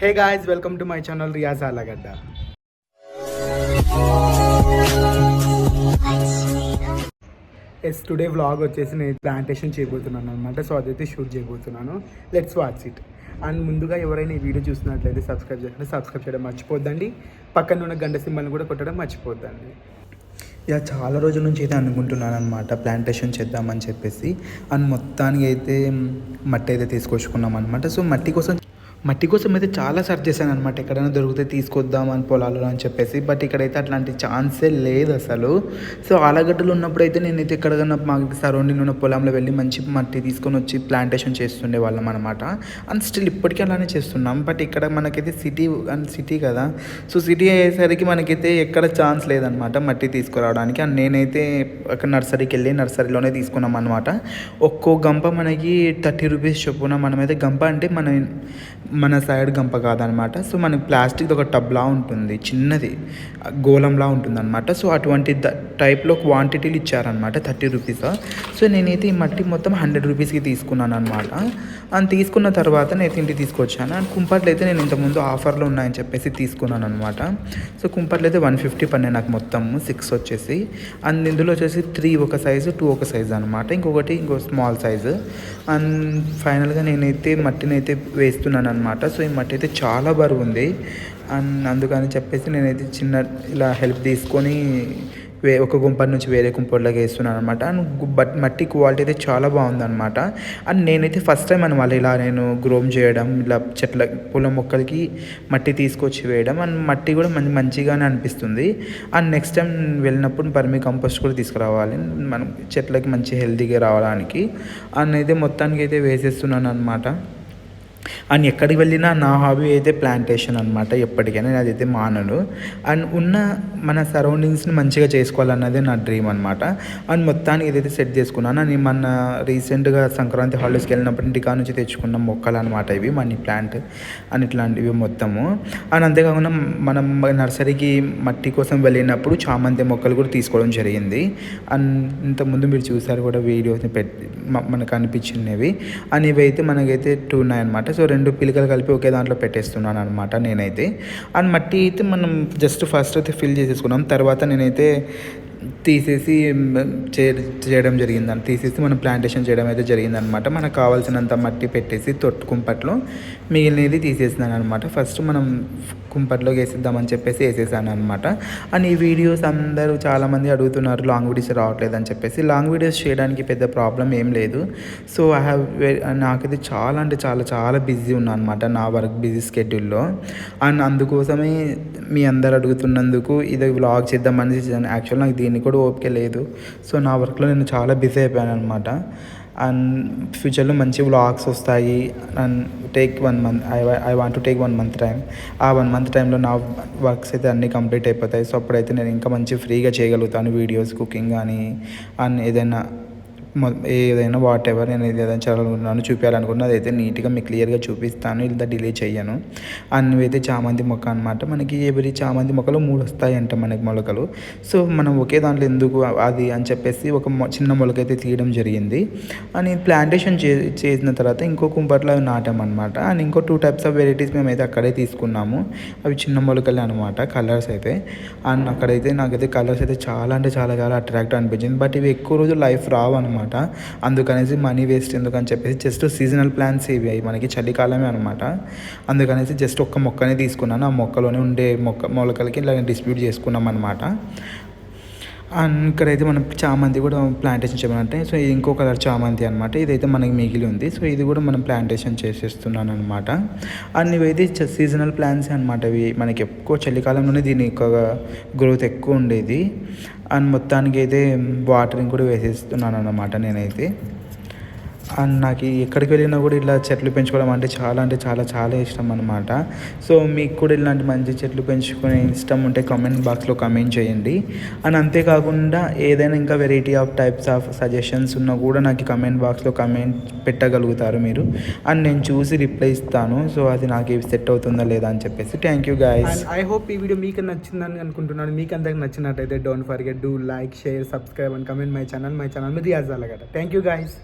Hey guys, welcome to my channel Riyaz Allagadda. Today vlog వచ్చేసి నేను plantation చేయబోతున్నాను అనమాట. సో అదైతే షూట్ చేయబోతున్నాను. Let's watch it. అండ్ ముందుగా ఎవరైనా ఈ వీడియో చూసినట్లయితే సబ్స్క్రైబ్ చేయడం మర్చిపోద్దండి. పక్కన ఉన్న గంట సింబల్ని కూడా కొట్టడం మర్చిపోద్దండి. ఇక చాలా రోజుల నుంచి అయితే అనుకుంటున్నాను అనమాట ప్లాంటేషన్ చేద్దామని చెప్పేసి. అండ్ మొత్తానికి అయితే మట్టి అయితే తీసుకొచ్చుకున్నాం అనమాట. సో మట్టి కోసం అయితే చాలా సెర్చ్ చేశాను అనమాట, ఎక్కడైనా దొరికితే తీసుకొద్దామని పొలాల్లో అని చెప్పేసి. బట్ ఇక్కడైతే అట్లాంటి ఛాన్సే లేదు అసలు. సో ఆలగడ్డలు ఉన్నప్పుడు అయితే నేనైతే ఎక్కడికైనా మాకు సరౌండింగ్ ఉన్న పొలంలో వెళ్ళి మంచి మట్టి తీసుకొని వచ్చి ప్లాంటేషన్ చేస్తుండే వాళ్ళం అనమాట. అండ్ స్టిల్ ఇప్పటికీ అలానే చేస్తున్నాం. బట్ ఇక్కడ మనకైతే సిటీ కదా. సో సిటీ అయ్యేసరికి మనకైతే ఎక్కడ ఛాన్స్ లేదనమాట మట్టి తీసుకురావడానికి. అండ్ నేనైతే అక్కడ నర్సరీకి వెళ్ళి నర్సరీలోనే తీసుకున్నాం అనమాట. ఒక్కో గంప మనకి 30 రూపీస్ చొప్పున. మనమైతే గంప అంటే మన సైడ్ గంప కాదనమాట. సో మనకి ప్లాస్టిక్ ఒక టబ్లా ఉంటుంది, చిన్నది గోళంలా ఉంటుంది అనమాట. సో అటువంటి టైప్లో క్వాంటిటీలు ఇచ్చారనమాట 30 రూపీస్. సో నేనైతే ఈ మట్టి మొత్తం 100 రూపీస్కి తీసుకున్నాను అనమాట. అని తీసుకున్న తర్వాత నేను ఇంటికి తీసుకొచ్చాను. అండ్ కుంపట్లు అయితే నేను ఇంతకుముందు ఆఫర్లో ఉన్నాయని చెప్పేసి తీసుకున్నాను అనమాట. సో కుంపట్లు అయితే 150 పడినాయి నాకు మొత్తం 6 వచ్చేసి. అండ్ ఇందులో వచ్చేసి 3 ఒక సైజు, 2 ఒక సైజు అనమాట. ఇంకో స్మాల్ సైజు. అండ్ ఫైనల్గా నేనైతే మట్టిని అయితే వేస్తున్నాను అనమాట. సో ఈ మట్టి అయితే చాలా బరువు ఉంది. అండ్ అందుకని చెప్పేసి నేనైతే చిన్న ఇలా హెల్ప్ తీసుకొని ఒక గుంప నుంచి వేరే గుంపలోకి వేస్తున్నాను అనమాట. అండ్ మట్టి క్వాలిటీ అయితే చాలా బాగుందన్నమాట. అండ్ నేనైతే ఫస్ట్ టైం అనమాట ఇలా నేను గ్రోమ్ చేయడం, ఇలా చెట్ల పొలం మొక్కలకి మట్టి తీసుకొచ్చి వేయడం. అండ్ మట్టి కూడా మంచిగానే అనిపిస్తుంది. అండ్ నెక్స్ట్ టైం వెళ్ళినప్పుడు పర్మి కంపోస్ట్ కూడా తీసుకురావాలి మనం చెట్లకి మంచి హెల్తీగా రావడానికి. అండ్ అయితే మొత్తానికి అయితే వేసేస్తున్నాను అనమాట. అండ్ ఎక్కడికి వెళ్ళినా నా హాబీ అయితే ప్లాంటేషన్ అనమాట. ఎప్పటికైనా నేను అదైతే మానను. అండ్ ఉన్న మన సరౌండింగ్స్ని మంచిగా చేసుకోవాలన్నదే నా డ్రీమ్ అనమాట. అండ్ మొత్తానికి ఏదైతే సెట్ చేసుకున్నాను. అని మన రీసెంట్గా సంక్రాంతి హాలిడేస్కి వెళ్ళినప్పుడు ఇంటికా నుంచి తెచ్చుకున్న మొక్కలు అనమాట ఇవి, మనీ ప్లాంట్ అని ఇట్లాంటివి మొత్తము. అండ్ అంతేకాకుండా మనం నర్సరీకి మట్టి కోసం వెళ్ళినప్పుడు చామంతి మొక్కలు కూడా తీసుకోవడం జరిగింది. అండ్ ఇంతకుముందు మీరు చూసారు కూడా వీడియోస్ని మనకు అనిపించినవి. అని ఇవి అయితే మనకైతే 2 ఉన్నాయన్నమాట. సో 2 పిలకలు కలిపి ఒకే దాంట్లో పెట్టేస్తున్నాను అనమాట నేనైతే. అండ్ మట్టి అయితే మనం జస్ట్ ఫస్ట్ అయితే ఫిల్ చేసేసుకున్నాం. తర్వాత నేనైతే తీసేసి చేయడం జరిగిందని తీసేసి మనం ప్లాంటేషన్ చేయడం అయితే జరిగిందనమాట. మనకు కావాల్సినంత మట్టి పెట్టేసి కుంపట్లో మిగిలినది తీసేసినాను అనమాట. ఫస్ట్ మనం కుంపట్లోకి వేసేద్దామని చెప్పేసి వేసేసాను అనమాట. అండ్ ఈ వీడియోస్ అందరూ చాలామంది అడుగుతున్నారు లాంగ్ వీడియోస్ రావట్లేదు అని చెప్పేసి. లాంగ్ వీడియోస్ చేయడానికి పెద్ద ప్రాబ్లం ఏం లేదు. సో నాకైతే చాలా అంటే చాలా బిజీ ఉన్నాను అనమాట నా వర్క్ బిజీ స్కెడ్యూల్లో. అండ్ అందుకోసమే మీ అందరు అడుగుతున్నందుకు ఇది వ్లాగ్ చేద్దామని యాక్చువల్ నాకు దీన్ని కూడా ఓపిక లేదు. సో నా వర్క్లో నేను చాలా బిజీ అయిపోయాను అనమాట. అండ్ ఫ్యూచర్లో మంచి వ్లాగ్స్ వస్తాయి. And take 1 month I want to take 1 month time. ఆ 1 మంత్ టైంలో నా వర్క్స్ అయితే అన్నీ కంప్లీట్ అయిపోతాయి. సో అప్పుడైతే నేను ఇంకా మంచి ఫ్రీగా చేయగలుగుతాను వీడియోస్, కుకింగ్ కానీ అండ్ ఏదైనా వాట్ ఎవర్ నేను ఏదైనా చేయాలనుకుంటున్నాను, చూపించాలనుకుంటున్నా అదైతే నీట్గా మీకు క్లియర్గా చూపిస్తాను. ఇలా డిలే చేయను. అండ్ అయితే చామంతి మొక్క అనమాట. మనకి ఎవరి చామంతి మొక్కలు 3 వస్తాయంట మనకి మొలకలు. సో మనం ఒకే దాంట్లో ఎందుకు అది అని చెప్పేసి ఒక చిన్న మొలక అయితే తీయడం జరిగింది. అని ప్లాంటేషన్ చేసిన తర్వాత ఇంకో కుంపట్లో నాటామన్నమాట. అండ్ ఇంకో 2 టైప్స్ ఆఫ్ వెరైటీస్ మేమైతే అక్కడే తీసుకున్నాము. అవి చిన్న మొలకలే అనమాట కలర్స్ అయితే. అండ్ అక్కడైతే నాకైతే కలర్స్ అయితే చాలా అంటే చాలా అట్రాక్టివ్ అనిపించింది. బట్ ఇవి ఎక్కువ రోజులు లైఫ్ రావు అనమాట. అందుకనేసి మనీ వేస్ట్ ఎందుకని చెప్పేసి జస్ట్ సీజనల్ ప్లాంట్స్ ఇవి అవి మనకి చలికాలమే అనమాట. అందుకనేసి జస్ట్ ఒక్క మొక్కనే తీసుకున్నాను. ఆ మొక్కలోనే ఉండే మొలకలకి ఇలా డిస్ట్రిబ్యూట్ చేసుకున్నాం అనమాట. అండ్ ఇక్కడైతే మనం చామంతి కూడా ప్లాంటేషన్ చేయమంటే, సో ఇది ఇంకో కలర్ చామంతి అనమాట. ఇదైతే మనకి మిగిలి ఉంది. సో ఇది కూడా మనం ప్లాంటేషన్ చేసేస్తున్నాను అనమాట. అండ్ ఇవైతే సీజనల్ ప్లాంట్స్ అనమాట. ఇవి మనకి ఎక్కువ చలికాలంలోనే దీని యొక్క గ్రోత్ ఎక్కువ ఉండేది. అండ్ మొత్తానికి అయితే వాటరింగ్ కూడా వేసేస్తున్నాను అనమాట నేనైతే. అండ్ నాకు ఎక్కడికి వెళ్ళినా కూడా ఇలా చెట్లు పెంచుకోవడం అంటే చాలా ఇష్టం అనమాట. సో మీకు కూడా ఇలాంటి మంచి చెట్లు పెంచుకునే ఇష్టం ఉంటే కామెంట్ బాక్స్లో కామెంట్ చేయండి. అండ్ అంతేకాకుండా ఏదైనా ఇంకా variety of types of suggestions ఉన్నా కూడా నాకు కామెంట్ బాక్స్లో కామెంట్ పెట్టగలుగుతారు మీరు. అండ్ నేను చూసి రిప్లై ఇస్తాను. సో అది నాకు సెట్ అవుతుందా లేదా అని చెప్పేసి. Thank you guys. I hope ఈ వీడియో మీకు నచ్చిందని అనుకుంటున్నాను. మీకు అందరికి నచ్చినట్టయితే don't forget do like, share, subscribe and comment my channel మీద రియాజ్ ఆలగడ్డ. Thank you guys.